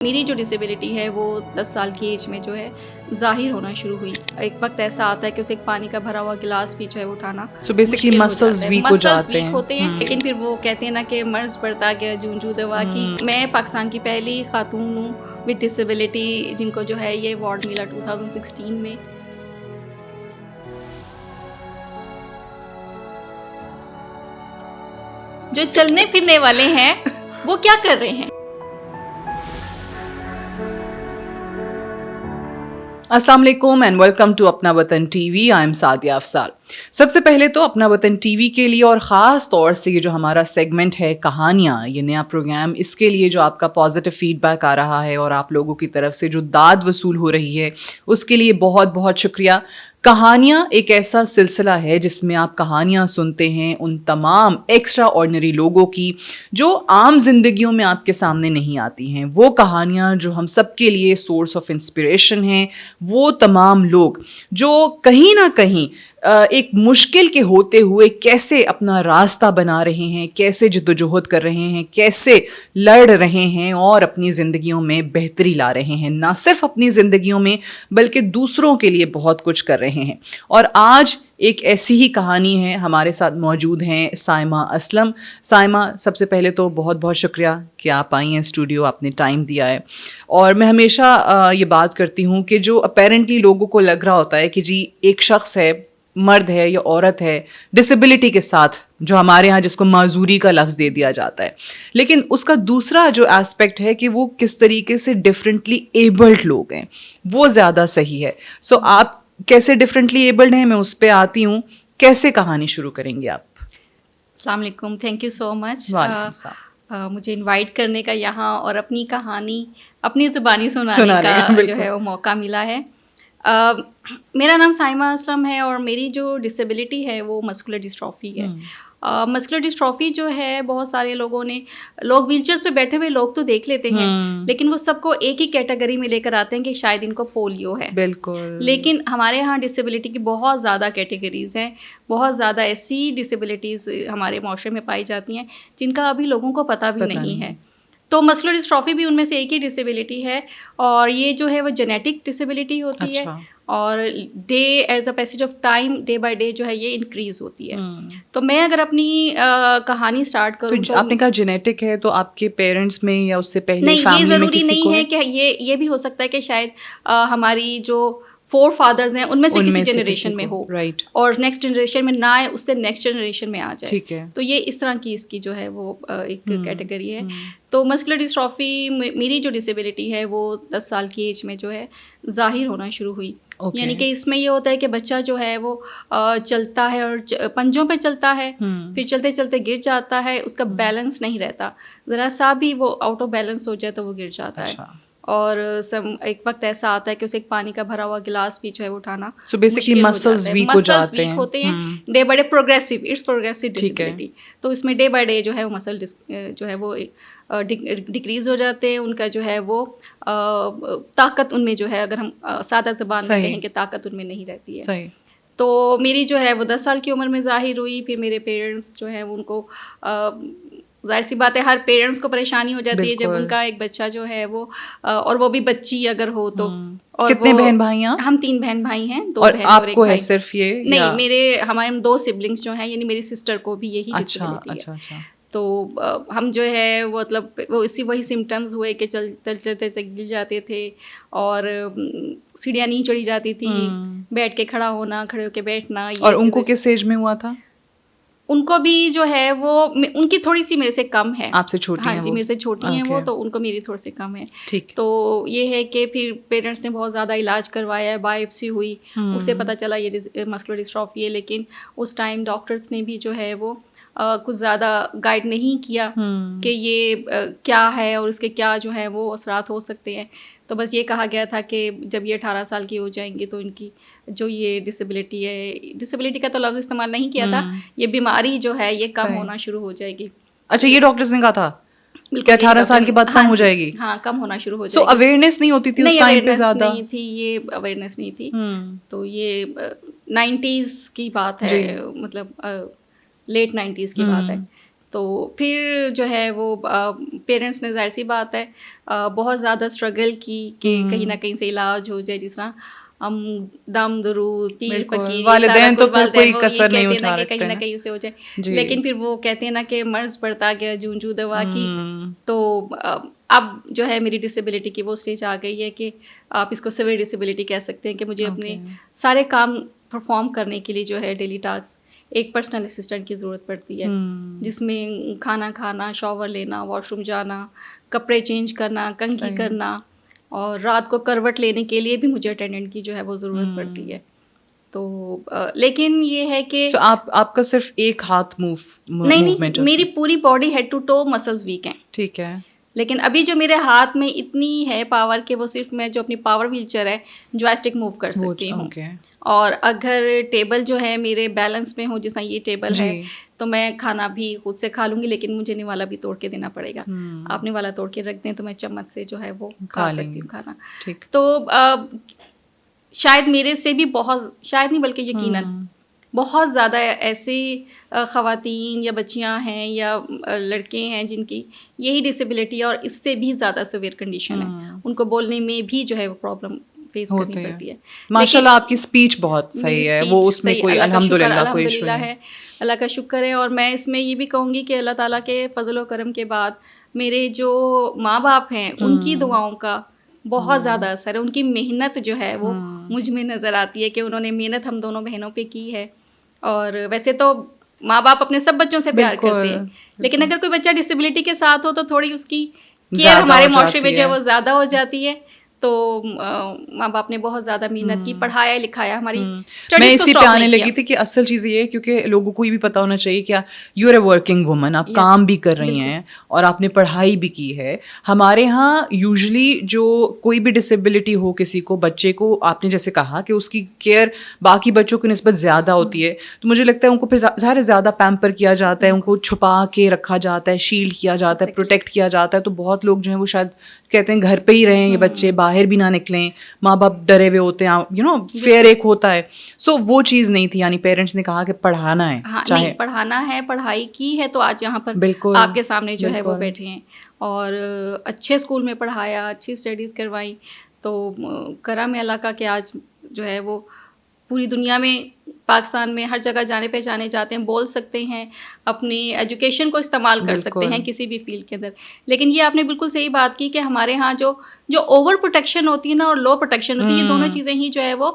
میری جو ڈسیبلٹی ہے وہ 10 سال کی ایج میں جو ہے ظاہر ہونا شروع ہوئی. ایک وقت ایسا آتا ہے کہ اسے ایک پانی کا بھرا ہوا گلاس بھی جو ہے اٹھانا بیسکلی مسلز ویک ہوتے ہیں. لیکن پھر وہ کہتے ہیں نا کہ مرض پڑتا گیا جوں دوا کی. میں پاکستان کی پہلی خاتون ہوں وتھ ڈسیبلٹی جن کو جو ہے یہ ایوارڈ ملا 2016 میں. جو چلنے پھرنے والے ہیں وہ کیا کر رہے ہیں؟ السلام علیکم and welcome to Apna Watan TV. I am Sadia Afzal. سب سے پہلے تو اپنا وطن ٹی وی کے لیے اور خاص طور سے یہ جو ہمارا سیگمنٹ ہے کہانیاں، یہ نیا پروگرام، اس کے لیے جو آپ کا پازیٹیو فیڈ بیک آ رہا ہے اور آپ لوگوں کی طرف سے جو داد وصول ہو رہی ہے اس کے لیے بہت بہت شکریہ. کہانیاں ایک ایسا سلسلہ ہے جس میں آپ کہانیاں سنتے ہیں ان تمام ایکسٹرا آرڈنری لوگوں کی جو عام زندگیوں میں آپ کے سامنے نہیں آتی ہیں. وہ کہانیاں جو ہم سب کے لیے سورس آف انسپریشن ہیں. وہ تمام لوگ جو کہیں نہ کہیں ایک مشکل کے ہوتے ہوئے کیسے اپنا راستہ بنا رہے ہیں، کیسے جدوجہد کر رہے ہیں، کیسے لڑ رہے ہیں اور اپنی زندگیوں میں بہتری لا رہے ہیں. نہ صرف اپنی زندگیوں میں بلکہ دوسروں کے لیے بہت کچھ کر رہے ہیں. اور آج ایک ایسی ہی کہانی ہے. ہمارے ساتھ موجود ہیں سائمہ اسلم. سائمہ، سب سے پہلے تو بہت بہت شکریہ کہ آپ آئی ہیں اسٹوڈیو، آپ نے ٹائم دیا ہے. اور میں ہمیشہ یہ بات کرتی ہوں کہ جو اپیرنٹلی لوگوں کو لگ رہا ہوتا ہے کہ جی ایک شخص ہے، مرد ہے یا عورت ہے ڈسیبلٹی کے ساتھ، جو ہمارے ہاں جس کو معذوری کا لفظ دے دیا جاتا ہے، لیکن اس کا دوسرا جو ایسپیکٹ ہے کہ وہ کس طریقے سے ڈفرینٹلی ایبلڈ لوگ ہیں، وہ زیادہ صحیح ہے. سو آپ کیسے ڈفرینٹلی ایبلڈ ہیں، میں اس پہ آتی ہوں. کیسے کہانی شروع کریں گے آپ؟ السلام علیکم، تھینک یو سو مچ مجھے انوائٹ کرنے کا یہاں اور اپنی کہانی اپنی زبانی سنانے کا جو ہے وہ موقع ملا ہے. میرا نام سائمہ اسلم ہے اور میری جو ڈسیبلٹی ہے وہ مسکولر ڈسٹرافی ہے. مسکولر ڈسٹرافی جو ہے بہت سارے لوگ ویل چیئرس پہ بیٹھے ہوئے لوگ تو دیکھ لیتے ہیں، لیکن وہ سب کو ایک ہی کیٹیگری میں لے کر آتے ہیں کہ شاید ان کو پولیو ہے. بالکل. لیکن ہمارے یہاں ڈسیبلٹی کی بہت زیادہ کیٹیگریز ہیں، بہت زیادہ ایسی ڈسیبلٹیز ہمارے معاشرے میں پائی جاتی ہیں جن کا ابھی لوگوں کو پتہ بھی نہیں ہے. تو مسکولر ڈسٹرافی بھی ان میں سے ایک ہی ڈسیبلٹی ہے، اور یہ جو ہے وہ جینیٹک ڈسیبلٹی ہوتی ہے، اور day as a passage of time day by day جو ہے یہ انکریز ہوتی ہے. تو میں اگر اپنی کہانی اسٹارٹ کروں تو آپ نے کہا جینیٹک ہے، تو آپ کے پیرنٹس میں یا اس سے پہلے نہیں، یہ ضروری نہیں ہے کہ یہ بھی ہو سکتا ہے کہ شاید ہماری جو 4 فادرز ہیں ان میں سے کسی جنریشن میں ہو، اور نیکسٹ جنریشن میں نہ آئے، اس سے نیکسٹ جنریشن میں آ جائے. ٹھیک ہے. تو یہ اس طرح کی اس کی جو ہے وہ ایک کیٹیگری ہے. تو مسکولر ڈسٹرافی میری جو ڈسیبلٹی ہے وہ 10 سال کی ایج میں جو ہے ظاہر ہونا شروع ہوئی. یعنی کہ اس میں یہ ہوتا ہے کہ بچہ جو ہے وہ چلتا ہے اور پنجوں پہ چلتا ہے، پھر چلتے چلتے گر جاتا ہے، اس کا بیلنس نہیں رہتا، ذرا سا بھی وہ آؤٹ آف بیلنس ہو جائے تو وہ گر جاتا ہے. اور ایک وقت ایسا آتا ہے کہ اسے ایک پانی کا بھرا ہوا گلاس بھی جو ہے اٹھانا مسلز ویک ہوتے ہیں. Day by day progressive disability. تو اس میں ڈے بائی ڈے جو ہے وہ مسل جو ہے وہ ڈکریز ہو جاتے ہیں. ان کا جو ہے وہ طاقت ان میں جو ہے، اگر ہم سادہ زبان میں کہیں کہ طاقت ان میں نہیں رہتی ہے. تو میری جو ہے وہ 10 سال کی عمر میں ظاہر ہوئی. پھر میرے پیرنٹس جو ہیں ان کو، ظاہر سی بات ہے ہر پیرنٹس کو پریشانی ہو جاتی ہے جب ان کا ایک بچہ جو ہے وہ، اور وہ بھی بچی اگر ہو تو. اور کتنے بہن بھائی ہیں؟ ہم 3 بہن بھائی ہیں، 2 بہن اور 1 بھائی. صرف یہ نہیں، ہمارے 2 سبلنگس جو ہیں، یعنی میری سسٹر کو بھی یہی ڈسیبلٹی ہے. تو ہم جو ہے وہ مطلب وہی سمٹمز ہوئے کہ چلتے چلتے گر جاتے تھے، اور سیڑھیاں نہیں چڑھی جاتی تھی، بیٹھ کے کھڑا ہونا، کھڑے ہو کے بیٹھنا. اور ان کو کس ایج میں ہوا تھا؟ ان کو بھی جو ہے وہ، ان کی تھوڑی سی میرے سے کم ہے. آپ سے چھوٹی ہیں؟ ہاں جی، میرے سے چھوٹی ہیں وہ، تو ان کو میری تھوڑی سی کم ہے. ٹھیک. تو یہ ہے کہ پھر پیرنٹس نے بہت زیادہ علاج کروایا، بایوپسی ہوئی، اس سے پتہ چلا یہ مسکولر ڈسٹرافی ہے. لیکن اس ٹائم ڈاکٹرس نے بھی جو ہے وہ کچھ زیادہ گائیڈ نہیں کیا کہ یہ کیا ہے اور اس کے کیا جو ہے وہ اثرات ہو سکتے ہیں. تو بس یہ کہا گیا تھا کہ جب یہ 18 سال کی ہو جائیں گے تو ان کی جو یہ ڈسیبلٹی ہے، ڈسیبلٹی کا تو لفظ استعمال نہیں کیا تھا، یہ بیماری جو ہے یہ کم ہونا شروع ہو جائے گی. اچھا، یہ ڈاکٹرز نے کہا تھا کہ 18 سال کے بعد کم ہو جائے گی؟ ہاں، کم ہونا شروع ہو جائے گی. سو اویئرنیس نہیں ہوتی تھی اس ٹائم پہ زیادہ؟ نہیں تھی، یہ اویئرنیس نہیں تھی. تو یہ 90s کی بات ہے، مطلب لیٹ 90s کی بات ہے. تو پھر جو ہے وہ پیرنٹس نے ظاہر سی بات ہے بہت زیادہ اسٹرگل کی کہ کہیں نہ کہیں سے علاج ہو جائے، جس طرح ہم دم درود پیر فقیر والدین تو پھر کوئی کسر نہیں اٹھا کہ کہیں نہ کہیں سے ہو جائے، لیکن پھر وہ کہتے ہیں نا کہ مرض پڑتا گیا جوں جوں دوا کی. تو اب جو ہے میری ڈسیبلٹی کی وہ اسٹیج آ گئی ہے کہ آپ اس کو سیویئر ڈسیبلٹی کہہ سکتے ہیں کہ مجھے اپنے سارے کام پرفارم کرنے کے لیے جو ہے ڈیلی ٹاسک ایک پرسنل اسسٹنٹ کی ضرورت پڑتی ہے، جس میں کھانا کھانا، شاور لینا، واش روم جانا، کپڑے چینج کرنا، کنگھی کرنا، اور رات کو کروٹ لینے کے لیے بھی مجھے اٹینڈنٹ کی جو ہے وہ ضرورت پڑتی ہے. تو لیکن یہ ہے کہ آپ کا صرف ایک ہاتھ نہیں، میری پوری body head to toe muscles weak ہیں. ٹھیک ہے. لیکن ابھی جو میرے ہاتھ میں اتنی ہے پاور کہ وہ صرف میں جو اپنی پاور ویل چیئر ہے جوائسٹک موو کر سکتی ہوں. اور اگر ٹیبل جو ہے میرے بیلنس میں ہو، جیسا یہ ٹیبل ہے، تو میں کھانا بھی خود سے کھا لوں گی، لیکن مجھے نوالا بھی توڑ کے دینا پڑے گا. آپ نوالا توڑ کے رکھ دیں تو میں چمچ سے جو ہے وہ کھا سکتی ہوں کھانا. تو شاید میرے سے بھی بہت، شاید نہیں بلکہ یقیناً بہت زیادہ ایسی خواتین یا بچیاں ہیں یا لڑکے ہیں جن کی یہی ڈسیبلٹی ہے اور اس سے بھی زیادہ سیویئر کنڈیشن ہے، ان کو بولنے میں بھی جو ہے وہ پرابلم فیس کرنی پڑتی ہے. ماشاءاللہ آپ کی اسپیچ بہت صحیح ہے، وہ اس میں کوئی الحمدللہ کوئی ایشو نہیں ہے، اللہ کا شکر ہے. اور میں اس میں یہ بھی کہوں گی کہ اللہ تعالیٰ کے فضل و کرم کے بعد میرے جو ماں باپ ہیں ان کی دعاؤں کا بہت زیادہ اثر ہے. ان کی محنت جو ہے وہ مجھ میں نظر آتی ہے کہ انہوں نے محنت ہم دونوں بہنوں پہ کی ہے. اور ویسے تو ماں باپ اپنے سب بچوں سے پیار کرتے ہیں، لیکن اگر کوئی بچہ ڈسیبلٹی کے ساتھ ہو تو تھوڑی اس کی کیئر ہمارے معاشرے میں جو ہے وہ زیادہ ہو جاتی ہے. تو ماں باپ نے بہت زیادہ محنت کی، پڑھایا لکھایا، ہماری میں اسی پہ آنے لگی تھی کہ اصل چیز یہ ہے کیونکہ لوگوں کو یہ بھی پتا ہونا چاہیے کہ you are a working woman, آپ کام بھی کر رہی ہیں اور آپ نے پڑھائی بھی کی ہے. ہمارے ہاں یوزلی جو کوئی بھی ڈسیبلٹی ہو کسی کو، بچے کو، آپ نے جیسے کہا کہ اس کی کیئر باقی بچوں کی نسبت زیادہ ہوتی ہے، تو مجھے لگتا ہے ان کو پھر ظاہر زیادہ پیمپر کیا جاتا ہے، ان کو چھپا کے رکھا جاتا ہے، شیلڈ کیا جاتا ہے، پروٹیکٹ کیا جاتا ہے. تو بہت لوگ جو ہیں وہ شاید کہتے ہیں گھر پہ ہی رہیں، یہ بچے باہر بھی نہ نکلیں، ماں باپ ڈرے ہوئے ہوتے ہیں، یو نو فیئر ایک ہوتا ہے. سو وہ چیز نہیں تھی، یعنی پیرنٹس نے کہا کہ پڑھانا ہے، نہیں پڑھانا ہے، پڑھائی کی ہے تو آج یہاں پر آپ کے سامنے جو ہے وہ بیٹھے ہیں، اور اچھے اسکول میں پڑھایا، اچھی اسٹڈیز کروائی. تو کرم ہے اللہ کا کہ آج جو ہے وہ پوری دنیا میں، پاکستان میں ہر جگہ جانے پہچانے جاتے ہیں، بول سکتے ہیں، اپنی ایجوکیشن کو استعمال کر سکتے ہیں کسی بھی فیلڈ کے اندر. لیکن یہ آپ نے بالکل صحیح بات کی کہ ہمارے ہاں جو اوور پروٹیکشن ہوتی ہے نا اور لو پروٹیکشن ہوتی ہے، یہ دونوں چیزیں ہی جو ہے وہ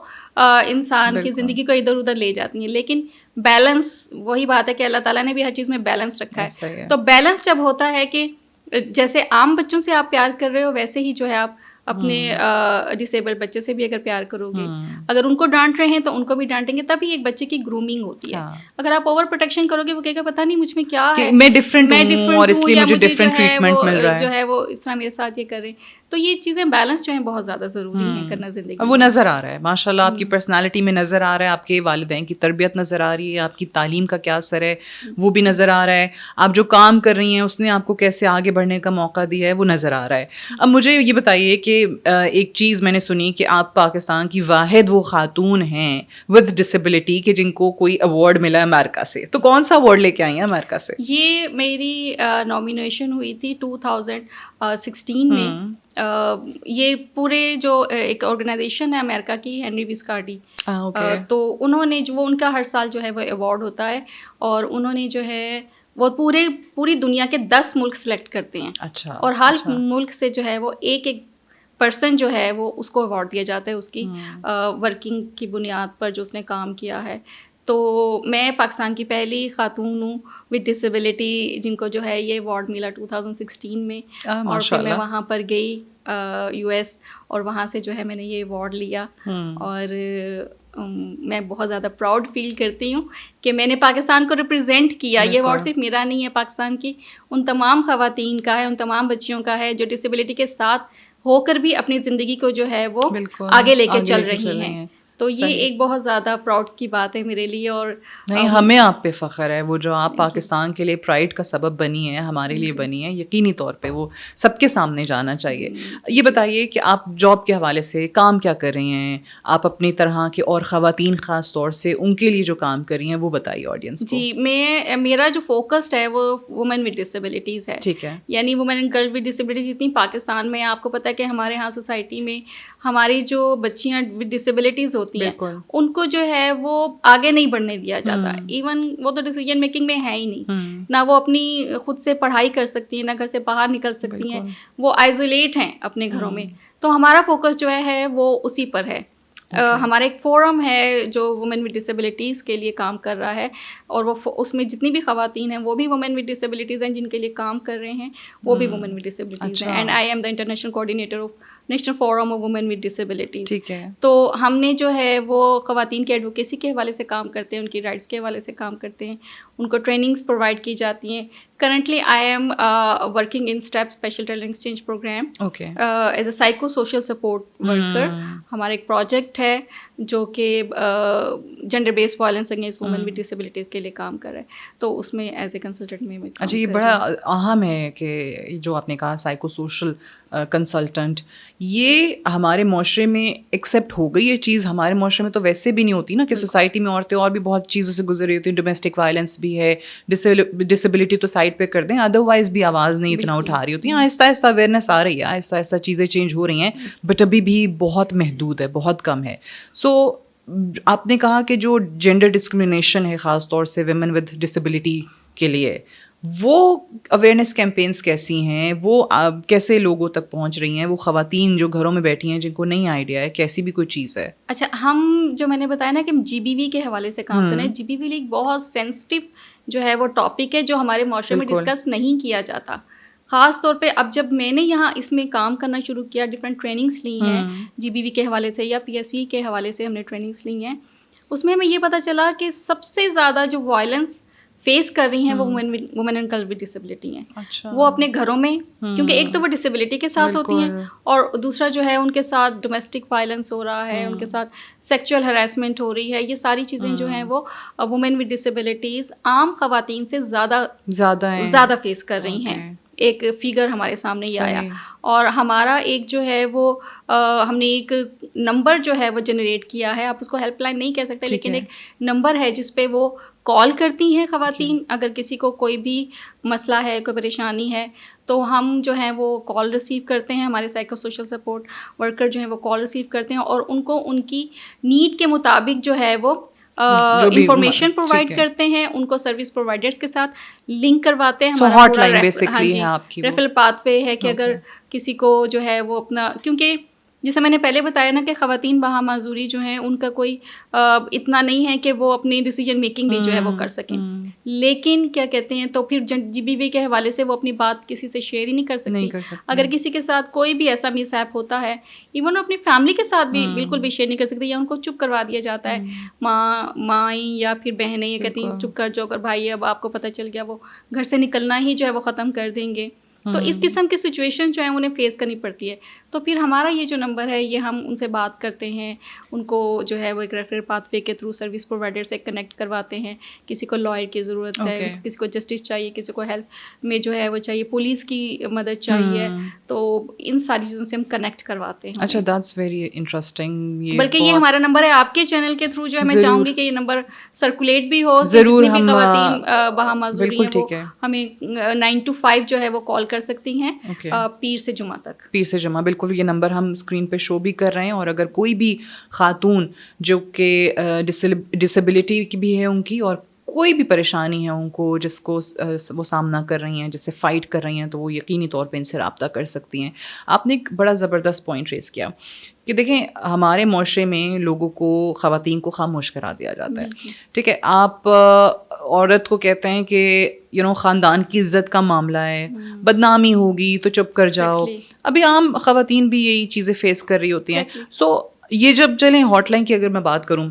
انسان کی زندگی کو ادھر ادھر لے جاتی ہیں. لیکن بیلنس، وہی بات ہے کہ اللہ تعالیٰ نے بھی ہر چیز میں بیلنس رکھا ہے. تو بیلنس جب ہوتا ہے کہ جیسے عام بچوں سے آپ پیار کر رہے ہو، ویسے ہی جو ہے آپ اپنے ڈسیبلڈ بچے سے بھی اگر پیار کرو گے، اگر ان کو ڈانٹ رہے ہیں تو ان کو بھی ڈانٹیں گے، تبھی ایک بچے کی گرومنگ ہوتی ہے. اگر آپ اوور پروٹیکشن کرو گے، وہ کہے گا پتہ نہیں مجھ میں کیا ہے، میں ڈفرینٹ ہوں اور اس لیے مجھے ڈفرینٹ ٹریٹمنٹ مل رہا ہے، جو ہے وہ اس طرح میرے ساتھ یہ کر رہے ہیں. تو یہ چیزیں بیلنس جو ہیں بہت زیادہ ضروری ہیں کرنا زندگی میں. وہ نظر آ رہا ہے ماشاءاللہ، آپ کی پرسنالٹی میں نظر آ رہا ہے، آپ کے والدین کی تربیت نظر آ رہی ہے، آپ کی تعلیم کا کیا اثر ہے وہ بھی نظر آ رہا ہے، آپ جو کام کر رہی ہیں اس نے آپ کو کیسے آگے بڑھنے کا موقع دیا ہے وہ نظر آ رہا ہے. اب مجھے یہ بتائیے کہ ایک چیز میں نے سنی کہ آپ پاکستان کی واحد وہ خاتون ہیں ود ڈسیبلٹی کہ جن کو کوئی ایوارڈ ملا ہے امریکہ سے. تو کون سا ایوارڈ لے کے آئی ہیں امریکہ سے؟ یہ میری نامینیشن ہوئی تھی 2016 میں. یہ پورے جو ایک آرگنائزیشن ہے امریکہ کی، ہنری وسکارڈی، تو انہوں نے جو ان کا ہر سال جو ہے وہ ایوارڈ ہوتا ہے، اور انہوں نے جو ہے وہ پوری دنیا کے 10 ملک سلیکٹ کرتے ہیں. اور ہر ملک سے جو ہے وہ ایک پرسن جو ہے وہ اس کو ایوارڈ دیا جاتا ہے اس کی ورکنگ کی بنیاد پر جو اس نے کام کیا ہے. تو میں پاکستان کی پہلی خاتون ہوں وتھ ڈسیبلٹی جن کو جو ہے یہ ایوارڈ ملا 2016 میں. اور پھر میں وہاں پر گئی US، اور وہاں سے جو ہے میں نے یہ ایوارڈ لیا. اور میں بہت زیادہ پراؤڈ فیل کرتی ہوں کہ میں نے پاکستان کو ریپرزینٹ کیا. یہ ایوارڈ صرف میرا نہیں ہے، پاکستان کی ان تمام خواتین کا ہے، ان تمام بچیوں کا ہے جو ڈسیبلٹی کے ساتھ ہو کر بھی اپنی زندگی کو جو ہے وہ آگے لے کے چل رہی ہیں. تو یہ ایک بہت زیادہ پراؤڈ کی بات ہے میرے لیے. اور نہیں, ہمیں آپ پہ فخر ہے, وہ جو آپ پاکستان کے لیے پرائڈ کا سبب بنی ہے, ہمارے لیے بنی ہے, یقینی طور پہ وہ سب کے سامنے جانا چاہیے. یہ بتائیے کہ آپ جاب کے حوالے سے کام کیا کر رہی ہیں, آپ اپنی طرح کے اور خواتین خاص طور سے ان کے لیے جو کام کر رہی ہیں وہ بتائیے آڈینس کو. جی, میرا جو فوکسڈ ہے وہ وومن ود ڈسیبلٹیز ہے. ٹھیک ہے, یعنی women and girl with disabilities جتنی پاکستان میں, آپ کو پتہ ہے کہ ہمارے یہاں سوسائٹی میں ہماری جو بچیاں ود ڈسیبلٹیز ہوتی ہیں ان کو جو ہے وہ آگے نہیں بڑھنے دیا جاتا. ایون وہ تو ڈیسیجن میکنگ میں ہے ہی نہیں, نہ وہ اپنی خود سے پڑھائی کر سکتی ہیں, نہ گھر سے باہر نکل سکتی ہیں, وہ آئزولیٹ ہیں اپنے گھروں میں. تو ہمارا فوکس جو ہے وہ اسی پر ہے. ہمارا ایک فورم ہے جو وومن ود ڈسیبلٹیز کے لیے کام کر رہا ہے, اور وہ اس میں جتنی بھی خواتین ہیں وہ بھی وومن ود ڈسیبلٹیز ہیں, جن کے لیے کام کر رہے ہیں وہ بھی وومن ود ڈسیبلٹیز ہیں. And I am the international coordinator of national forum of women with disabilities. ٹھیک ہے, تو ہم نے جو ہے وہ خواتین کے ایڈوکیسی کے حوالے سے کام کرتے ہیں, ان کی رائٹس کے حوالے سے کام کرتے ہیں, ان کو ٹریننگس پرووائڈ کی جاتی ہیں. Currently I am working in step special talent exchange program as a psycho social support worker. ہمارا ایک پروجیکٹ ہے جو کہ gender based violence against women with disabilities کے لیے کام کر رہا ہے, تو اس میں ایز اے کنسلٹنٹ میں. اچھا, یہ بڑا اہم ہے کہ جو آپ نے کہا سائیکو سوشل کنسلٹنٹ, یہ ہمارے معاشرے میں ایکسیپٹ ہو گئی یہ چیز. ہمارے معاشرے میں تو ویسے بھی نہیں ہوتی نا, کہ سوسائٹی میں عورتیں اور بھی بہت چیزوں سے گزر رہی ہوتی ہیں, ڈومیسٹک وائلنس بھی ہے, ڈسیبلٹی تو سائڈ پہ کر دیں, ادروائز بھی آواز نہیں اتنا اٹھا رہی ہوتی ہیں. آہستہ آہستہ اویئرنیس آ رہی ہے, آہستہ آہستہ چیزیں چینج ہو رہی ہیں, بٹ ابھی بھی بہت محدود ہے, بہت کم ہے. سو آپ نے کہا کہ جو جینڈر ڈسکرمنیشن ہے خاص طور سے ویمن ود ڈسیبلٹی کے لیے, وہ اویئرنیس کیمپینس کیسی ہیں, وہ کیسے لوگوں تک پہنچ رہی ہیں, وہ خواتین جو گھروں میں بیٹھی ہیں جن کو نہیں آئیڈیا ہے, کیسی بھی کوئی چیز ہے؟ اچھا, ہم جو میں نے بتایا نا کہ ہم جی بی وی کے حوالے سے کام کر رہے ہیں. جی بی وی ایک بہت سینسٹیو جو ہے وہ ٹاپک ہے جو ہمارے معاشرے میں ڈسکس نہیں کیا جاتا. خاص طور پہ اب جب میں نے یہاں اس میں کام کرنا شروع کیا, ڈفرینٹ ٹریننگس لی ہیں جی بی وی کے حوالے سے یا پی ایس سی کے حوالے سے ہم نے ٹریننگس لی ہیں, اس میں ہمیں یہ پتہ چلا کہ سب سے زیادہ جو وائلنس فیس کر رہی ہیں وہ women and girl with disability ہیں. وہ اپنے گھروں میں, کیونکہ ایک تو وہ ڈسیبلٹی کے ساتھ ہوتی ہیں, اور دوسرا جو ہے ان کے ساتھ ڈومیسٹک وائلنس ہو رہا ہے, ان کے ساتھ سیکچوئل ہراسمنٹ ہو رہی ہے. یہ ساری چیزیں جو ہیں وہ وومن ود ڈسیبلٹیز عام خواتین سے زیادہ فیس کر رہی ہیں. ایک فگر ہمارے سامنے یہ آیا, اور ہمارا ایک جو ہے وہ ہم نے ایک نمبر جو ہے وہ جنریٹ کیا ہے. آپ اس کو ہیلپ لائن نہیں کہہ سکتے, لیکن ایک نمبر ہے جس پہ وہ کال کرتی ہیں خواتین. اگر کسی کو کوئی بھی مسئلہ ہے, کوئی پریشانی ہے, تو ہم جو ہیں وہ کال ریسیو کرتے ہیں. ہمارے سائیکو سوشل سپورٹ ورکر جو ہیں وہ کال ریسیو کرتے ہیں, اور ان کو ان کی نیڈ کے مطابق جو ہے وہ انفارمیشن پرووائڈ کرتے ہیں. ان کو سروس پرووائڈرس کے ساتھ لنک کرواتے ہیں. ریفرل پاتھ وے ہے کہ اگر کسی کو جو ہے وہ اپنا, کیونکہ جیسے میں نے پہلے بتایا نا کہ خواتین بہا معذوری جو ہیں ان کا کوئی اتنا نہیں ہے کہ وہ اپنی ڈیسیجن میکنگ بھی جو ہے وہ کر سکیں. لیکن کیا کہتے ہیں, تو پھر جی بی وی کے حوالے سے وہ اپنی بات کسی سے شیئر ہی نہیں کر سکتی. اگر کسی کے ساتھ کوئی بھی ایسا مس ہیپ ہوتا ہے, ایون اپنی فیملی کے ساتھ بھی بالکل بھی شیئر نہیں کر سکتی, یا ان کو چپ کروا دیا جاتا ہے. مائیں یا پھر بہنیں یہ کہتی ہیں چپ کر جاؤ, اگر بھائی اب آپ کو پتہ چل گیا وہ گھر سے نکلنا ہی جو ہے وہ ختم کر دیں گے. تو اس قسم کی سچویشن جو ہیں انہیں فیس کرنی پڑتی ہے. تو پھر ہمارا یہ جو نمبر ہے یہ ہم ان سے بات کرتے ہیں, ان کو جو ہے وہ ایک ریفرل پاتھ وے کے تھرو سروس پرووائڈر سے کنیکٹ کرواتے ہیں. کسی کو لائر کی ضرورت ہے, کسی کو جسٹس چاہیے, کسی کو ہیلتھ میں جو ہے وہ چاہیے, پولیس کی مدد چاہیے, تو ان ساری چیزوں سے ہم کنیکٹ کرواتے ہیں. اچھا, دیٹس ویری انٹرسٹنگ. بلکہ یہ ہمارا نمبر ہے, آپ کے چینل کے تھرو جو ہے میں چاہوں گی کہ یہ نمبر سرکولیٹ بھی ہو. جتنی بھی خواتین بہا معذوری ہیں وہ ہمیں 9 to 5 جو ہے وہ کال کر سکتی ہیں پیر سے جمعہ تک. پیر سے جمعہ, بالکل. یہ نمبر ہم اسکرین پہ شو بھی کر رہے ہیں, اور اگر کوئی بھی خاتون جو کہ ڈسیبلٹی کی بھی ہے ان کی, اور کوئی بھی پریشانی ہے ان کو جس کو وہ سامنا کر رہی ہیں, جس سے فائٹ کر رہی ہیں, تو وہ یقینی طور پہ ان سے رابطہ کر سکتی ہیں. آپ نے ایک بڑا زبردست پوائنٹ ریز کیا کہ دیکھیں ہمارے معاشرے میں لوگوں کو, خواتین کو خاموش کرا دیا جاتا ہے. ٹھیک ہے, آپ عورت کو کہتے ہیں کہ خاندان کی عزت کا معاملہ ہے, بدنامی ہوگی تو چپ کر جاؤ. ابھی عام خواتین بھی یہی چیزیں فیس کر رہی ہوتی ہیں. سو یہ جب چلیں ہاٹ لائن کی اگر میں بات کروں,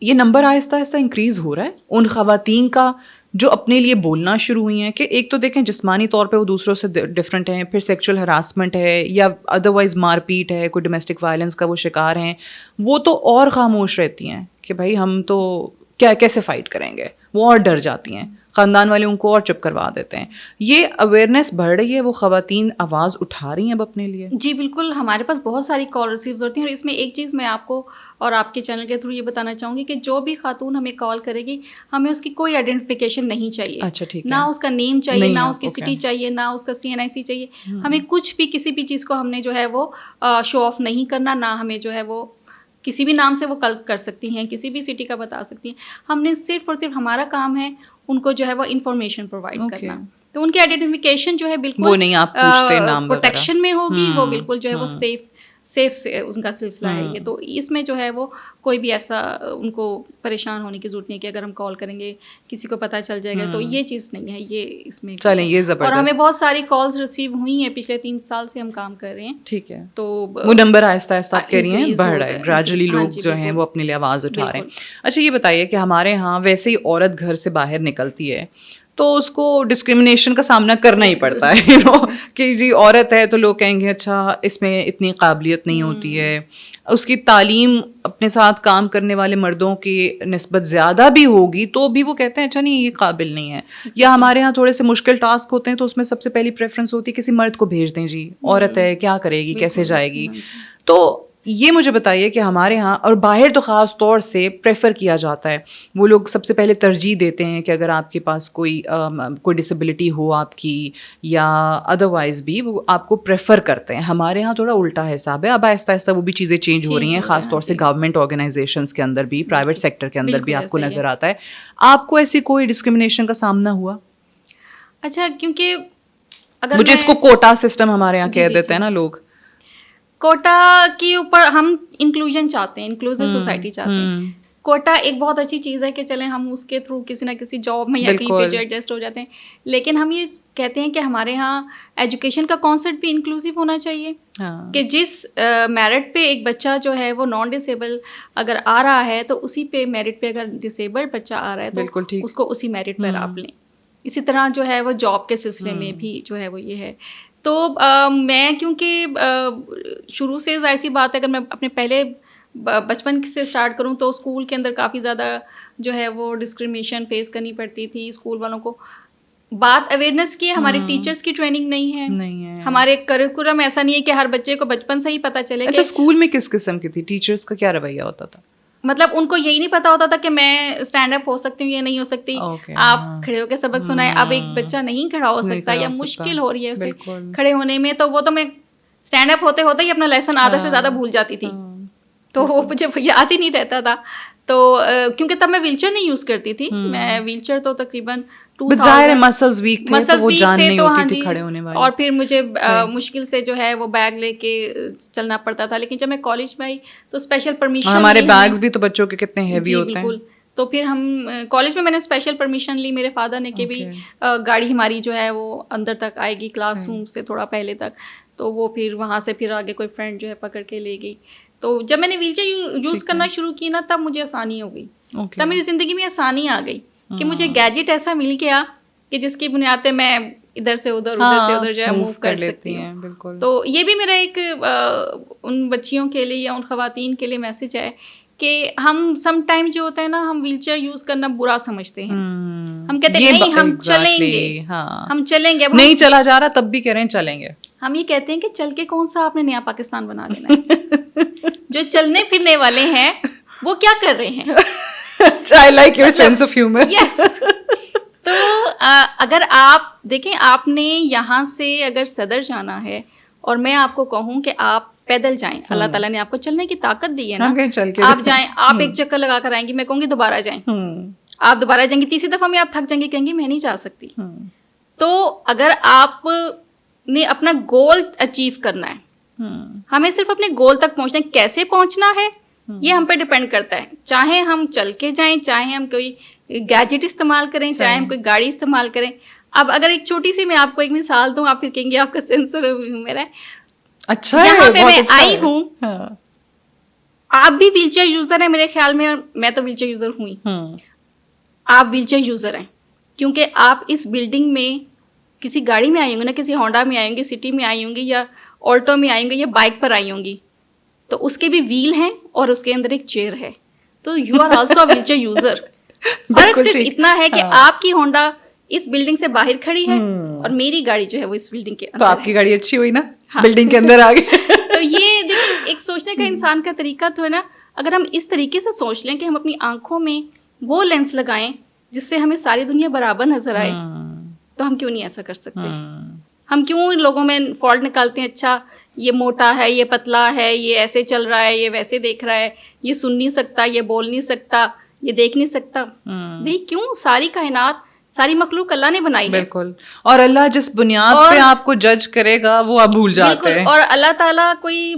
یہ نمبر آہستہ آہستہ انکریز ہو رہا ہے ان خواتین کا جو اپنے لیے بولنا شروع ہوئی ہیں کہ ایک تو دیکھیں جسمانی طور پہ وہ دوسروں سے ڈفرینٹ ہیں, پھر سیکچوئل ہراسمنٹ ہے یا ادروائز مار پیٹ ہے, کوئی ڈومیسٹک وائلنس کا وہ شکار ہیں, وہ تو اور خاموش رہتی ہیں کہ بھائی ہم تو کیسے فائٹ کریں گے, وہ اور ڈر جاتی ہیں, خاندان والے ان کو اور چپ کروا دیتے ہیں. یہ اویئرنیس بڑھ رہی ہے, وہ خواتین آواز اٹھا رہی ہیں اب اپنے لیے. جی بالکل, ہمارے پاس بہت ساری کال ریسیوز ہوتی ہیں, اور اس میں ایک چیز میں آپ کو اور آپ کے چینل کے تھرو یہ بتانا چاہوں گی کہ جو بھی خاتون ہمیں کال کرے گی, ہمیں اس کی کوئی آئیڈینٹیفیکیشن نہیں چاہیے. اچھا ٹھیک ہے. نہ اس کا نیم چاہیے, نہ اس کی سٹی چاہیے, نہ اس کا CNIC چاہیے. ہمیں کچھ بھی کسی بھی چیز کو ہم نے جو ہے وہ شو آف نہیں کرنا, نہ ہمیں جو ہے وہ کسی بھی نام سے وہ کل کر سکتی ہیں, کسی بھی سٹی کا بتا سکتی ہیں. ہم نے صرف اور صرف ہمارا کام ہے ان کو جو ہے وہ انفارمیشن پرووائڈ کرنا. تو ان کی آئیڈینٹیفیکیشن جو ہے بالکل وہ نہیں آپ پوچھتے نام پروٹیکشن میں ہوگی, وہ بالکل جو ہے وہ سیف سے ان کا سلسلہ ہے یہ. تو اس میں جو ہے وہ کوئی بھی ایسا ان کو پریشان ہونے کی ضرورت نہیں کہ اگر ہم کال کریں گے کسی کو پتہ چل جائے گا, تو یہ چیز نہیں ہے. یہ اس میں چلیں یہ زبردست. اور ہمیں بہت ساری کالز ریسیو ہوئی ہیں, پچھلے 3 سال سے ہم کام کر رہے ہیں. ٹھیک ہے, تو وہ نمبر آہستہ آہستہ آپ کہہ رہی ہیں بڑھ رہا ہے, گریجولی لوگ جو ہیں وہ اپنے لیے آواز اٹھا رہے ہیں. اچھا یہ بتائیے کہ ہمارے ہاں ویسے ہی عورت گھر سے باہر نکلتی ہے تو اس کو ڈسکرمنیشن کا سامنا کرنا ہی پڑتا ہے کہ جی عورت ہے تو لوگ کہیں گے اچھا اس میں اتنی قابلیت نہیں ہوتی ہے, اس کی تعلیم اپنے ساتھ کام کرنے والے مردوں کی نسبت زیادہ بھی ہوگی تو بھی وہ کہتے ہیں اچھا نہیں یہ قابل نہیں ہے. یا ہمارے ہاں تھوڑے سے مشکل ٹاسک ہوتے ہیں تو اس میں سب سے پہلی پریفرنس ہوتی ہے کسی مرد کو بھیج دیں, جی عورت ہے کیا کرے گی, کیسے جائے گی. تو یہ مجھے بتائیے کہ ہمارے ہاں اور باہر تو خاص طور سے پریفر کیا جاتا ہے, وہ لوگ سب سے پہلے ترجیح دیتے ہیں کہ اگر آپ کے پاس کوئی ڈسیبلٹی ہو آپ کی یا ادروائز بھی وہ آپ کو پریفر کرتے ہیں. ہمارے ہاں تھوڑا الٹا حساب ہے. اب آہستہ آہستہ وہ بھی چیزیں چینج ہو رہی ہیں, خاص طور سے گورنمنٹ آرگنائزیشنز کے اندر بھی, پرائیویٹ سیکٹر کے اندر بھی آپ کو نظر آتا ہے. آپ کو ایسی کوئی ڈسکرمنیشن کا سامنا ہوا؟ اچھا کیونکہ اگر مجھے اس کو کوٹا سسٹم ہمارے یہاں کہہ دیتے ہیں نا لوگ, کوٹا کے اوپر ہم انکلوژن چاہتے ہیں, انکلوزیو سوسائٹی چاہتے ہیں. کوٹا ایک بہت اچھی چیز ہے کہ چلیں ہم اس کے تھرو کسی نہ کسی جاب میں یا کہیں پہ جو ایڈجسٹ ہو جاتے ہیں, لیکن ہم یہ کہتے ہیں کہ ہمارے ہاں ایجوکیشن کا کانسیپٹ بھی انکلوزیو ہونا چاہیے. کہ جس میرٹ پہ ایک بچہ جو ہے وہ نان ڈسیبل اگر آ رہا ہے تو اسی پہ میرٹ پہ اگر ڈسیبلڈ بچہ آ رہا ہے تو اس کو اسی میرٹ پر آپ لیں. اسی طرح جو ہے وہ جاب کے سلسلے میں بھی جو ہے وہ یہ ہے. تو میں کیونکہ شروع سے ظاہر سی بات ہے اگر میں اپنے پہلے بچپن سے اسٹارٹ کروں تو اسکول کے اندر کافی زیادہ جو ہے وہ ڈسکرمنیشن فیس کرنی پڑتی تھی. اسکول والوں کو بات اویئرنیس کی ہے, ہمارے ٹیچرس کی ٹریننگ نہیں ہے, ہمارے کریکولم ایسا نہیں ہے کہ ہر بچے کو بچپن سے ہی پتہ چلے. اچھا اسکول میں کس قسم کی تھی ٹیچرس کا, کیا رویہ ہوتا تھا؟ مطلب ان کو یہی نہیں پتا ہوتا تھا کہ میں اسٹینڈ اپ ہو سکتی ہوں یا نہیں ہو سکتی, آپ کھڑے ہو کے سبق سنائے. اب ایک بچہ نہیں کھڑا ہو سکتا یا مشکل ہو رہی ہے اسے کھڑے ہونے میں, تو وہ تو میں اسٹینڈ اپ ہوتے ہوتے ہی اپنا لیسن آدھے سے زیادہ بھول جاتی تھی, تو وہ مجھے یاد ہی نہیں رہتا تھا. تو کیونکہ تب میں ویل چیئر نہیں یوز کرتی تھی, میں ویل چیئر تو تقریباً مسلز ویک تھے تو وہ جان نہیں ہوتی تھی کھڑے ہونے والی, اور پھر مجھے مشکل سے جو ہے وہ بیگ لے کے چلنا پڑتا تھا. لیکن جب میں کالج میں آئی تو اسپیشل پرمیشن, ہمارے بیگز بھی تو بچوں کے کتنے ہیوی ہوتے ہیں. تو پھر ہم کالج میں نے اسپیشل پرمیشن لی میرے فادر نے کہ بھی گاڑی ہماری جو ہے وہ اندر تک آئے گی, کلاس روم سے تھوڑا پہلے تک. تو وہ پھر وہاں سے پھر آگے کوئی فرینڈ جو ہے پکڑ کے لے گئی. تو جب میں نے ویل چیئر یوز کرنا شروع کی نا تب مجھے آسانی ہو گئی, تب میری زندگی میں آسانی آ گئی کہ مجھے گیجٹ ایسا مل گیا کہ جس کی بنیاد پہ میں ادھر سے ادھر ادھر سے ادھر جو ہے موو کر سکتی ہوں. تو یہ بھی میرا ایک ان بچیوں کے لیے یا ان خواتین کے لیے میسج ہے کہ ہم سم ٹائم جو ہوتا ہے نا ہم ویل چیئر یوز کرنا برا سمجھتے ہیں. ہم کہتے ہیں نہیں ہم چلیں گے, ہم چلیں گے. نہیں چلا جا رہا تب بھی کہہ رہے ہیں چلیں گے. ہم یہ کہتے ہیں کہ چل کے کون سا آپ نے نیا پاکستان بنا دینا ہے. جو چلنے پھرنے والے ہیں وہ کیا کر رہے ہیں. I like your sense of humor. Yes. تو اگر آپ دیکھیں آپ نے یہاں سے اگر صدر جانا ہے اور میں آپ کو کہوں کہ آپ پیدل جائیں, اللہ تعالیٰ نے آپ کو چلنے کی طاقت دی ہے نا, آپ جائیں, آپ ایک چکر لگا کر آئیں گی, میں کہوں گی دوبارہ جائیں, آپ دوبارہ جائیں گی, تیسری دفعہ میں آپ تھک جائیں گی, کہیں گی میں نہیں جا سکتی. تو اگر آپ نے اپنا گول اچیو کرنا ہے, ہمیں صرف اپنے گول تک پہنچنا ہے, کیسے پہنچنا ہے یہ ہم پہ ڈپینڈ کرتا ہے. چاہے ہم چل کے جائیں, چاہے ہم کوئی گیجٹ استعمال کریں, چاہے ہم کوئی گاڑی استعمال کریں. اب اگر ایک چھوٹی سی میں آپ کو ایک مثال دوں, آپ پھر کہیں گے آپ کا سینسر میرا اچھا یہاں پہ میں آئی ہوں, آپ بھی ویل چیئر یوزر ہیں میرے خیال میں, اور میں تو ویل چیئر یوزر ہوئی, آپ ویل چیئر یوزر ہیں کیونکہ آپ اس بلڈنگ میں کسی گاڑی میں آئی ہوں گی نا, کسی ہونڈا میں آئی ہوں گی, سٹی میں آئی ہوں گی, یا آلٹو میں آئی ہوں گی, یا بائک پر آئی ہوں گی, تو اس کے بھی ویل ہیں اور اس کے اندر ایک چیئر ہے, تو you are also wheel chair user. فرق صرف اتنا ہے کہ آپ کی ہونڈا اس بلڈنگ سے باہر کھڑی ہے اور میری گاڑی جو ہے وہ اس بلڈنگ کے اندر. تو آپ کی گاڑی اچھی ہوئی نا, بلڈنگ کے اندر آ گئی. تو یہ دیکھیں ایک سوچنے کا انسان کا طریقہ تو ہے نا, اگر ہم اس طریقے سے سوچ لیں کہ ہم اپنی آنکھوں میں وہ لینس لگائیں جس سے ہمیں ساری دنیا برابر نظر آئے, تو ہم کیوں نہیں ایسا کر سکتے؟ ہم کیوں لوگوں میں فالٹ نکالتے ہیں, اچھا یہ موٹا ہے, یہ پتلا ہے, یہ ایسے چل رہا ہے, یہ ویسے دیکھ رہا ہے, یہ سن نہیں سکتا, یہ بول نہیں سکتا, یہ دیکھ نہیں سکتا. بھئی کیوں؟ ساری کائنات, ساری مخلوق اللہ نے بنائی ہے. بالکل. اور اللہ جس بنیاد پہ آپ کو جج کرے گا وہ آپ بھول جاتے ہیں. اور اللہ تعالیٰ کوئی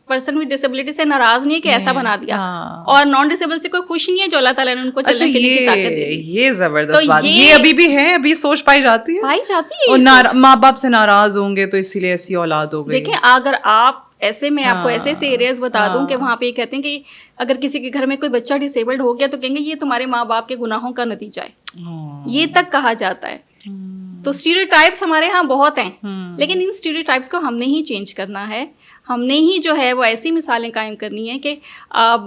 پرسن ود ڈسیبلٹی سے ناراض نہیں ہے کہ ایسا بنا دیا, اور نان ڈسیبل سے کوئی خوش نہیں ہے جو اللہ تعالیٰ نے ان کو چلنے کے لیے طاقت دی. یہ زبردست بات, یہ ابھی بھی ہے, ابھی سوچ پائی جاتی ہے, اور ماں باپ سے ناراض ہوں گے تو اسی لیے ایسی اولاد ہو گئی. دیکھیں اگر آپ ایسے, میں آپ کو ایسے ایریاز بتا دوں کہ وہاں پہ یہ کہتے ہیں کہ اگر کسی کے گھر میں کوئی بچہ ڈسیبلڈ ہو گیا تو کہیں گے یہ تمہارے ماں باپ کے گناہوں کا نتیجہ ہے, یہ تک کہا جاتا ہے. تو اسٹیریوٹائپس ہمارے ہاں بہت ہیں, لیکن ان اسٹیریوٹائپس کو ہم نے ہی چینج کرنا ہے. ہم نے ہی جو ہے وہ ایسی مثالیں قائم کرنی ہے کہ آپ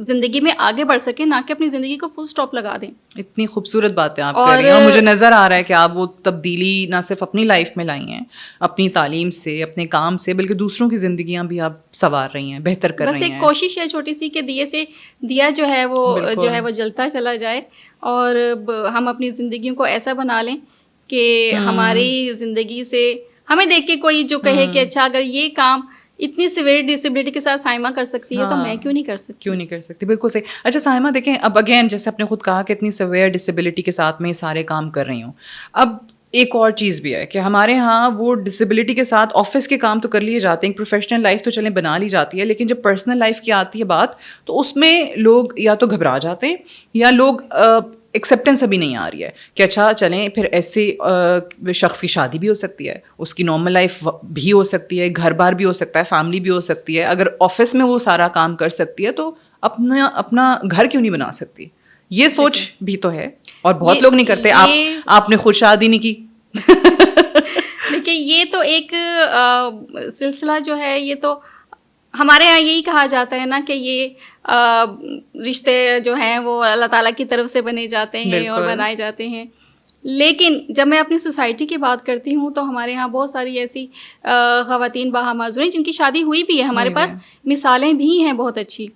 زندگی میں آگے بڑھ سکیں, نہ کہ اپنی زندگی کو فل سٹاپ لگا دیں. اتنی خوبصورت باتیں آپ کر رہی ہیں, اور مجھے نظر آ رہا ہے کہ آپ وہ تبدیلی نہ صرف اپنی لائف میں لائی ہیں, اپنی تعلیم سے, اپنے کام سے, بلکہ دوسروں کی زندگیاں بھی آپ سنوار رہی ہیں, بہتر کر رہی ہیں. بس ایک کوشش ہے چھوٹی سی کہ دیے سے دیا جو ہے وہ جلتا چلا جائے, اور ہم اپنی زندگیوں کو ایسا بنا لیں کہ ہماری زندگی سے ہمیں دیکھ کے کوئی جو کہے کہ اچھا اگر یہ کام اتنی سیویئر ڈسیبلٹی کے ساتھ سائمہ کر سکتی ہے تو میں کیوں نہیں کر سکتی. بالکل صحیح. اچھا سائمہ دیکھیں, اب اگین جیسے آپ نے خود کہا کہ اتنی سیویئر ڈسیبلٹی کے ساتھ میں یہ سارے کام کر رہی ہوں, اب ایک اور چیز بھی ہے کہ ہمارے ہاں وہ ڈسیبلٹی کے ساتھ آفس کے کام تو کر لیے جاتے ہیں, پروفیشنل لائف تو چلیں بنا لی جاتی ہے, لیکن جب پرسنل لائف کی آتی ہے بات تو اس میں لوگ یا تو گھبرا جاتے ہیں, یا لوگ ایکسیپٹنس ابھی نہیں آ رہی ہے کہ اچھا چلیں پھر ایسے شخص کی شادی بھی ہو سکتی ہے, اس کی نارمل لائف بھی ہو سکتی ہے, گھر بار بھی ہو سکتا ہے, فیملی بھی ہو سکتی ہے. اگر آفس میں وہ سارا کام کر سکتی ہے تو اپنا گھر کیوں نہیں بنا سکتی؟ یہ سوچ بھی تو ہے, اور بہت لوگ نہیں کرتے. آپ نے خود شادی نہیں کی. دیکھیے یہ تو ایک سلسلہ جو ہے, یہ تو ہمارے یہاں یہی کہا جاتا ہے نا کہ یہ رشتے جو ہیں وہ اللہ تعالیٰ کی طرف سے بنے جاتے ہیں اور بنائے جاتے ہیں. لیکن جب میں اپنی سوسائٹی کی بات کرتی ہوں تو ہمارے یہاں بہت ساری ایسی خواتین باہا معذور ہیں جن کی شادی ہوئی بھی ہے, ہمارے پاس مثالیں بھی ہیں بہت اچھی,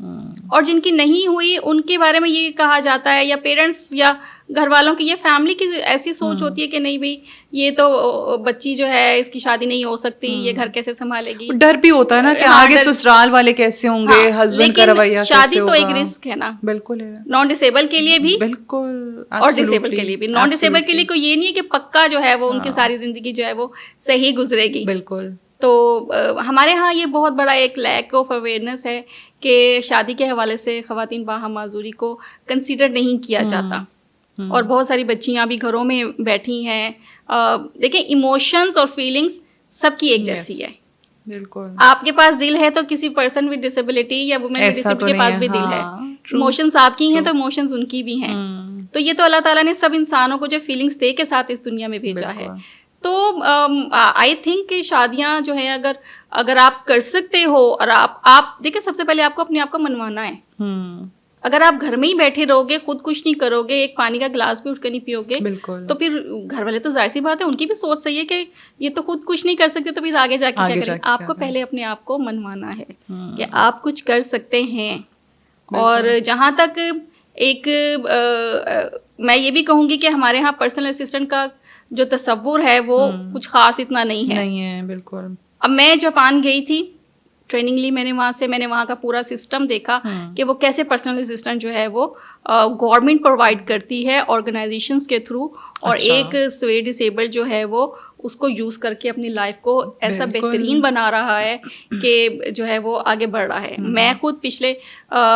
اور جن کی نہیں ہوئی ان کے بارے میں یہ کہا جاتا ہے, یا پیرنٹس یا گھر والوں کی, یہ فیملی کی ایسی سوچ ہوتی ہے کہ نہیں بھائی یہ تو بچی جو ہے اس کی شادی نہیں ہو سکتی, یہ گھر کیسے سنبھالے گی. ڈر بھی ہوتا ہے نا کہ آگے سسرال والے کیسے ہوں گے, ہسبینڈ کا رویہ کیسے ہوگا. شادی تو ایک رسک ہے نا, بالکل ہے, نان ڈسیبل کے لیے بھی, بالکل, اور ڈسیبل کے لیے بھی. نان ڈسیبل کے لیے کوئی یہ نہیں ہے کہ پکا جو ہے وہ ان کی ساری زندگی جو ہے وہ صحیح گزرے گی. بالکل. تو ہمارے ہاں یہ بہت بڑا ایک لیک آف اویئرنیس ہے کہ شادی کے حوالے سے خواتین باہا معذوری کو کنسیڈر نہیں کیا جاتا, اور بہت ساری بچیاں بھی گھروں میں بیٹھی ہیں. دیکھیں ایموشنز اور فیلنگس سب کی ایک جیسی ہے. بالکل, آپ کے پاس دل ہے تو کسی پرسن ود ڈسیبلٹی یا وومن ود ڈسیبلٹی کے پاس بھی دل ہے. ایموشنز آپ کی ہیں تو ایموشنز ان کی بھی ہیں. تو یہ تو اللہ تعالیٰ نے سب انسانوں کو جو فیلنگس دے کے ساتھ اس دنیا میں بھیجا ہے. تو آئی تھنک کہ شادیاں جو ہے اگر آپ کر سکتے ہو, اور آپ دیکھیں سب سے پہلے آپ کو اپنے آپ کو منوانا ہے. اگر آپ گھر میں ہی بیٹھے رہو گے, خود کچھ نہیں کرو گے, ایک پانی کا گلاس بھی اٹھ کر نہیں پیو گے, تو پھر گھر والے تو ظاہر سی بات ہے ان کی بھی سوچ صحیح ہے کہ یہ تو خود کچھ نہیں کر سکتے, تو پھر آگے جا کے کیا کریں. آپ کو پہلے اپنے آپ کو منوانا ہے کہ آپ کچھ کر سکتے ہیں. اور جہاں تک ایک میں یہ بھی کہوں گی کہ ہمارے یہاں پرسنل اسسٹنٹ کا جو تصور ہے وہ کچھ خاص اتنا نہیں ہے. بالکل. اب میں جاپان گئی تھی, ٹریننگ لی میں نے وہاں کا پورا سسٹم دیکھا کہ وہ کیسے پرسنل اسسٹنٹ جو ہے وہ گورنمنٹ پرووائڈ کرتی ہے آرگنائزیشنس کے تھرو, اور ایک سویئر ڈسیبل جو ہے وہ اس کو یوز کر کے اپنی لائف کو ایسا بہترین بنا رہا ہے کہ جو ہے وہ آگے بڑھ رہا ہے. میں خود پچھلے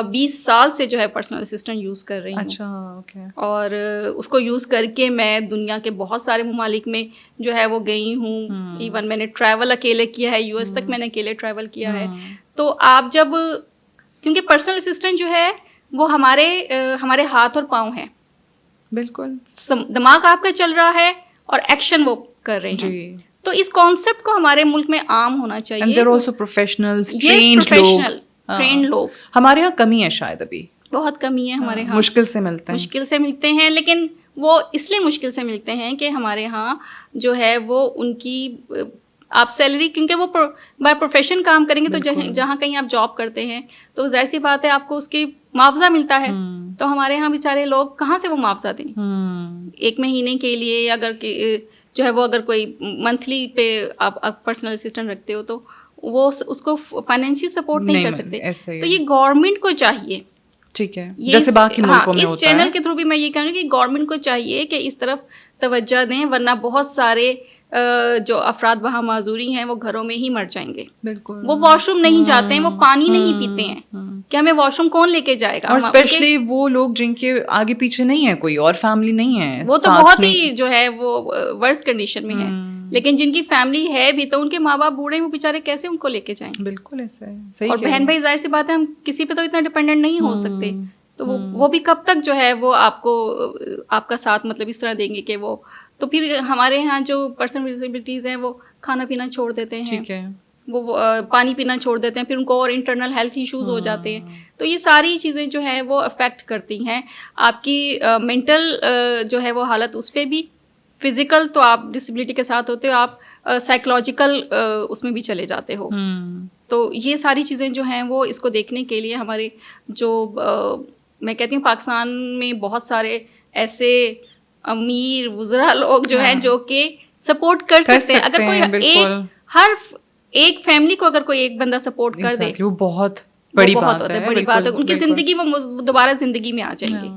20 سال سے جو ہے پرسنل اسسٹنٹ یوز کر رہی ہوں, اور اس کو یوز کر کے میں دنیا کے بہت سارے ممالک میں جو ہے وہ گئی ہوں. ایون میں نے ٹریول اکیلے کیا ہے, US تک میں نے اکیلے ٹریول کیا ہے. تو آپ جب, کیونکہ پرسنل اسسٹنٹ جو ہے وہ ہمارے ہاتھ اور پاؤں ہیں, بالکل دماغ آپ کا چل رہا ہے اور ایکشن وہ کر رہے ہیں. جی. تو اس کانسیپٹ کو ہمارے ملک میں عام ہونا چاہیے. And there also professionals trained لوگ. ہمارے یہاں کمی ہے شاید ابھی, بہت کمی ہے ہمارے ہاں, مشکل سے ملتے ہیں. لیکن وہ اس لیے مشکل سے ملتے ہیں کہ ہمارے ہاں جو ہے وہ ان کی آپ سیلری, کیونکہ وہ بائی پروفیشن کام کریں گے تو جہاں کہیں آپ جاب کرتے ہیں تو ظاہر سی بات ہے آپ کو اس کی معاوضہ ملتا ہے. تو ہمارے ہاں بیچارے لوگ کہاں سے وہ معاوضہ دیں؟ ایک مہینے کے لیے اگر جو ہے وہ اگر کوئی منتھلی پہ آپ پرسنل اسسٹنٹ رکھتے ہو تو وہ اس کو فائنینشیل سپورٹ نہیں کر سکتے. تو یہ گورنمنٹ کو چاہیے, ٹھیک ہے, جیسے باقی ملکوں میں ہوتا ہے. اس چینل کے تھرو بھی میں یہ کہوں گی کہ گورنمنٹ کو چاہیے کہ اس طرف توجہ دیں, ورنہ بہت سارے جو افراد وہاں معذوری ہیں وہ گھروں میں ہی مر جائیں گے. بالکل, وہ واش روم نہیں جاتے ہیں, وہ پانی نہیں پیتے ہیں, کہ ہمیں واش روم کون لے کے جائے گا؟ اور اسپیشلی وہ لوگ جن کے آگے پیچھے نہیں ہے کوئی اور فیملی نہیں ہے, وہ تو بہت ہی جو ہے وہ ورس کنڈیشن میں ہے. لیکن جن کی فیملی ہے بھی تو ان کے ماں باپ بوڑھے, وہ بیچارے کیسے ان کو لے کے جائیں؟ بالکل ایسا ہے, صحیح. اور بہن بھائی ظاہر سی بات ہے ہم کسی پہ تو اتنا ڈپینڈنٹ نہیں ہو سکتے, تو وہ بھی کب تک جو ہے وہ آپ کو آپ کا ساتھ مطلب اس طرح دیں گے کہ وہ, تو پھر ہمارے یہاں جو پرسنل ڈسیبلٹیز ہیں وہ کھانا پینا چھوڑ دیتے ہیں, ٹھیک ہے, وہ پانی پینا چھوڑ دیتے ہیں, پھر ان کو اور انٹرنل ہیلتھ ایشوز ہو جاتے ہیں. تو یہ ساری چیزیں جو ہیں وہ افیکٹ کرتی ہیں آپ کی مینٹل جو ہے وہ حالت, اس پہ بھی. فزیکل تو آپ ڈسیبلٹی کے ساتھ ہوتے ہو, آپ سائیکولوجیکل اس میں بھی چلے جاتے ہو. تو یہ ساری چیزیں جو ہیں وہ اس کو دیکھنے کے لیے ہمارے جو میں کہتی ہوں پاکستان میں بہت سارے ایسے امیر وزراء لوگ جو ہیں جو کہ سپورٹ کر سکتے ہیں. اگر کوئی ہر ایک فیملی کو اگر کوئی ایک بندہ سپورٹ کر دے, وہ بہت بڑی بات ہے. ان کی زندگی وہ دوبارہ زندگی میں آ جائیں گے.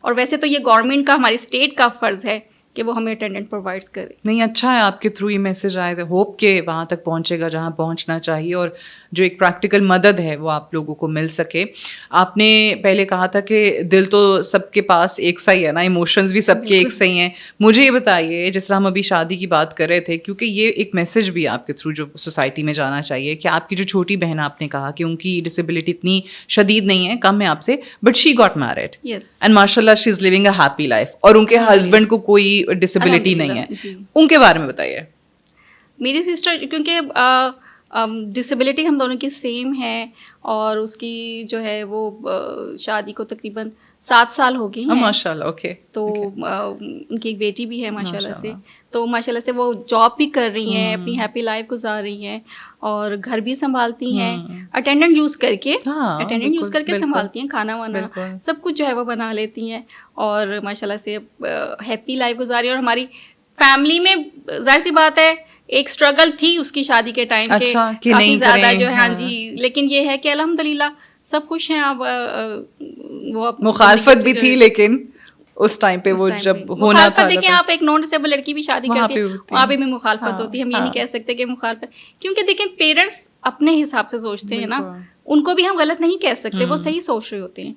اور ویسے تو یہ گورنمنٹ کا, ہماری اسٹیٹ کا فرض ہے کہ وہ ہمیں اٹینڈنٹ پرووائڈ کرے. نہیں, اچھا ہے آپ کے تھرو یہ میسج آئے, ہوپ کہ وہاں تک پہنچے گا جہاں پہنچنا چاہیے, اور جو ایک پریکٹیکل مدد ہے وہ آپ لوگوں کو مل سکے. آپ نے پہلے کہا تھا کہ دل تو سب کے پاس ایک سا ہی ہے نا, ایموشنز بھی سب کے ایک سا ہی ہیں. مجھے یہ بتائیے, جس طرح ہم ابھی شادی کی بات کر رہے تھے, کیونکہ یہ ایک میسج بھی آپ کے تھرو جو سوسائٹی میں جانا چاہیے, کہ آپ کی جو چھوٹی بہن, آپ نے کہا کہ ان کی ڈسیبلٹی اتنی شدید نہیں ہے, کم ہے آپ سے, but she got married and ماشاء اللہ شی از لیونگ اے ہیپی لائف, اور ان کے ہسبینڈ کو کوئی ڈسیبلٹی نہیں ہے. ان کے بارے میں بتائیے. میری سسٹر کیونکہ ڈسیبلٹی ہم دونوں کی سیم ہے, اور اس کی جو ہے وہ شادی کو تقریباً 7 سال ہو گئے ہیں. ماشاء اللہ. اوکے. تو ان کی ایک بیٹی بھی ہے ماشاء اللہ سے, تو ماشاء اللہ سے وہ جاب بھی کر رہی ہیں, اپنی ہیپی لائف گزار رہی ہیں, اور گھر بھی سنبھالتی ہیں, اٹینڈنٹ یوز کر کے سنبھالتی ہیں, کھانا وانا سب کچھ جو ہے وہ بنا لیتی ہیں, اور ماشاء اللہ سے ہیپی لائف گزاری. اور ہماری فیملی میں ظاہر سی بات ہے ایک اسٹرگل تھی اس کی شادی کے ٹائم کے کافی زیادہ جو ہے, ہاں جی, لیکن یہ ہے کہ الحمدللہ سب خوش ہیں. اب وہ مخالفت بھی تھی, لیکن اس ٹائم پہ وہ جب ہونا تھا, دیکھیں آپ ایک نان ڈسیبل لڑکی بھی شادی کر کے وہاں پہ بھی مخالفت ہوتی ہے. ہم یہ نہیں کہہ سکتے کہ مخالفت, کیونکہ دیکھیں پیرنٹس اپنے حساب سے سوچتے ہیں نا, ان کو بھی ہم غلط نہیں کہہ سکتے, وہ صحیح سوچ رہے ہوتے ہیں.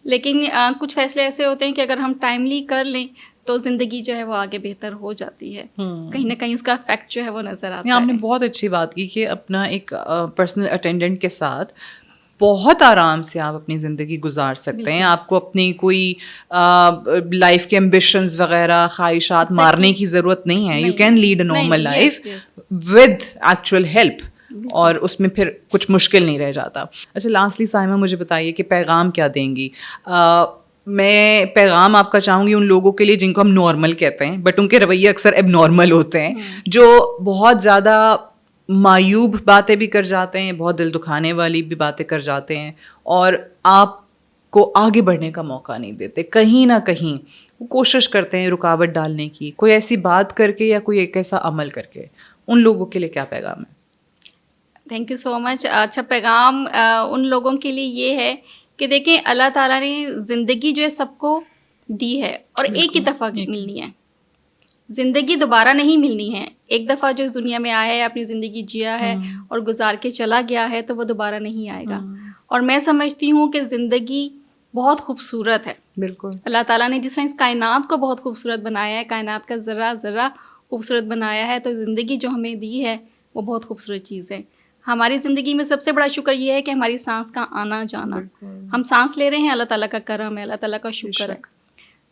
لیکن کچھ فیصلے ایسے ہوتے ہیں کہ اگر ہم ٹائملی کر لیں تو زندگی جو ہے وہ آگے بہتر ہو جاتی ہے, کہیں نہ کہیں اس کا افیکٹ جو ہے وہ نظر آتا ہے. آپ نے بہت اچھی بات کی کہ اپنا ایک پرسنل اٹینڈنٹ کے ساتھ بہت آرام سے آپ اپنی زندگی گزار سکتے ہیں. آپ کو اپنی کوئی لائف کے ایمبیشنز وغیرہ خواہشات مارنے کی ضرورت نہیں ہے. You can lead a normal life with actual help, اور اس میں پھر کچھ مشکل نہیں رہ جاتا. اچھا, لاسٹلی سائمہ مجھے بتائیے کہ پیغام کیا دیں گی. میں پیغام آپ کا چاہوں گی ان لوگوں کے لیے جن کو ہم نارمل کہتے ہیں, بٹ ان کے رویے اکثر اب نارمل ہوتے ہیں, جو بہت زیادہ معیوب باتیں بھی کر جاتے ہیں, بہت دل دکھانے والی بھی باتیں کر جاتے ہیں, اور آپ کو آگے بڑھنے کا موقع نہیں دیتے. کہیں نہ کہیں وہ کوشش کرتے ہیں رکاوٹ ڈالنے کی, کوئی ایسی بات کر کے یا کوئی ایک ایسا عمل کر کے. ان لوگوں کے لیے کیا پیغام ہے؟ تھینک یو سو مچ. اچھا, پیغام ان لوگوں کے لیے یہ ہے کہ دیکھیں اللہ تعالیٰ نے زندگی جو ہے سب کو دی ہے, اور ایک ہی دفعہ ملنی ہے. زندگی دوبارہ نہیں ملنی ہے. ایک دفعہ جو اس دنیا میں آیا ہے, اپنی زندگی جیا ہے اور گزار کے چلا گیا ہے, تو وہ دوبارہ نہیں آئے گا. اور میں سمجھتی ہوں کہ زندگی بہت خوبصورت ہے. بالکل, اللہ تعالیٰ نے جس طرح اس کائنات کو بہت خوبصورت بنایا ہے, کائنات کا ذرہ ذرہ خوبصورت بنایا ہے, تو زندگی جو ہمیں دی ہے وہ بہت خوبصورت چیز ہے. ہماری زندگی میں سب سے بڑا شکر یہ ہے کہ ہماری سانس کا آنا جانا, ہم سانس لے رہے ہیں, اللہ تعالیٰ کا کرم ہے, اللہ تعالیٰ کا شکر ہے.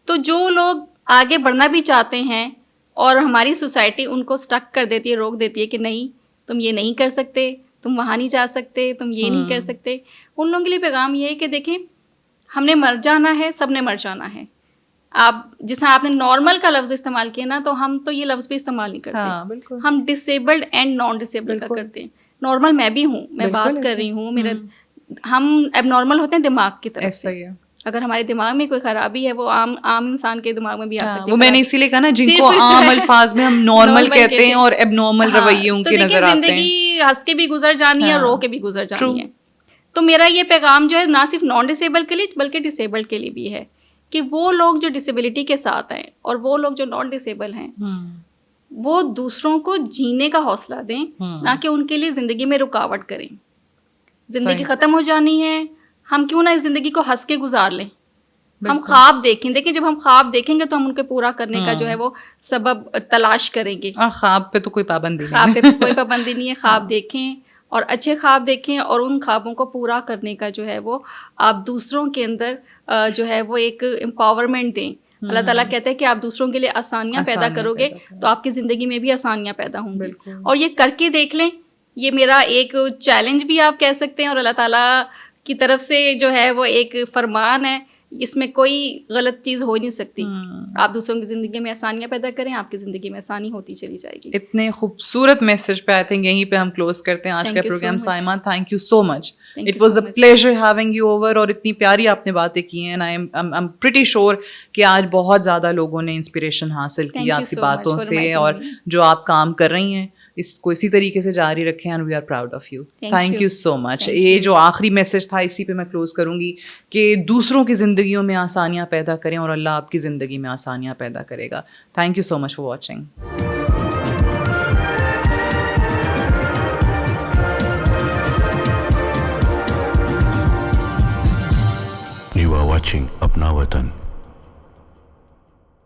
تو جو لوگ آگے بڑھنا بھی چاہتے ہیں اور ہماری سوسائٹی ان کو اسٹک کر دیتی ہے, روک دیتی ہے کہ نہیں تم یہ نہیں کر سکتے, تم وہاں نہیں جا سکتے, تم یہ نہیں کر سکتے, ان لوگوں کے لیے پیغام یہ ہے کہ دیکھیں ہم نے مر جانا ہے, سب نے مر جانا ہے. آپ جس طرح آپ نے نارمل کا لفظ استعمال کیا نا, تو ہم تو یہ لفظ بھی استعمال نہیں کرتے, ہم ڈسیبلڈ اینڈ نان ڈسیبلڈ کا کرتے ہیں. نارمل میں بھی ہوں, میں بات کر رہی ہوں, میرا ہم اب نارمل ہوتے ہیں دماغ کی طرف سے. اگر ہمارے دماغ میں کوئی خرابی ہے وہ عام انسان کے دماغ میں بھی آ سکتی ہے. وہ میں نے اسی لیے کہا نا جن کو عام الفاظ میں ہم نارمل کہتے ہیں اور اب نارمل رویوں کی نظر آتے ہیں. زندگی ہنس کے بھی گزر جانی ہے, رو کے بھی گزر جانی ہے. تو میرا یہ پیغام جو ہے نہ صرف نان ڈسیبل کے لیے بلکہ ڈسیبلڈ کے لیے بھی ہے کہ وہ لوگ جو ڈسیبلٹی کے ساتھ ہیں اور وہ لوگ جو نان ڈسیبل ہیں وہ دوسروں کو جینے کا حوصلہ دیں, نہ کہ ان کے لیے زندگی میں رکاوٹ کریں. زندگی ختم ہو جانی ہے, ہم کیوں نہ اس زندگی کو ہنس کے گزار لیں. ہم خواب دیکھیں, دیکھیں جب ہم خواب دیکھیں گے تو ہم ان کے پورا کرنے کا جو ہے وہ سبب تلاش کریں گے. اور خواب پہ تو کوئی پابندی نہیں, خواب پہ کوئی پابندی نہیں ہے. خواب دیکھیں اور اچھے خواب دیکھیں اور ان خوابوں کو پورا کرنے کا جو ہے وہ آپ دوسروں کے اندر جو ہے وہ ایک امپاورمنٹ دیں. اللہ تعالیٰ کہتے ہیں کہ آپ دوسروں کے لیے آسانیاں پیدا کرو گے تو آپ کی زندگی میں بھی آسانیاں پیدا ہوں گی. اور یہ کر کے دیکھ لیں, یہ میرا ایک چیلنج بھی آپ کہہ سکتے ہیں اور اللہ تعالیٰ کی طرف سے جو ہے وہ ایک فرمان ہے, اس میں کوئی غلط چیز ہو نہیں سکتی. آپ دوسروں کی زندگی میں آسانیاں پیدا کریں, آپ کی زندگی میں آسانی ہوتی چلی جائے گی. اتنے خوبصورت میسج پہ آئی تھنک یہیں پہ ہم کلوز کرتے ہیں آج کا program. Saima, thank you so much. It was a pleasure having you over, اور اتنی پیاری آپ نے باتیں کی ہیں. آئی ایم پریٹی شیور کہ آج بہت زیادہ لوگوں نے انسپریشن حاصل کی آپ کی باتوں سے, اور جو آپ کام کر رہی ہیں اس کو اسی طریقے سے جاری رکھیں, and we are proud of you. Thank you so much. یہ جو آخری میسج تھا اسی پہ میں کلوز کروں گی کہ دوسروں کی زندگیوں میں آسانیاں پیدا کریں اور اللہ آپ کی زندگی میں آسانیاں پیدا کرے گا. Thank you so much for watching. You are watching Apna Watan.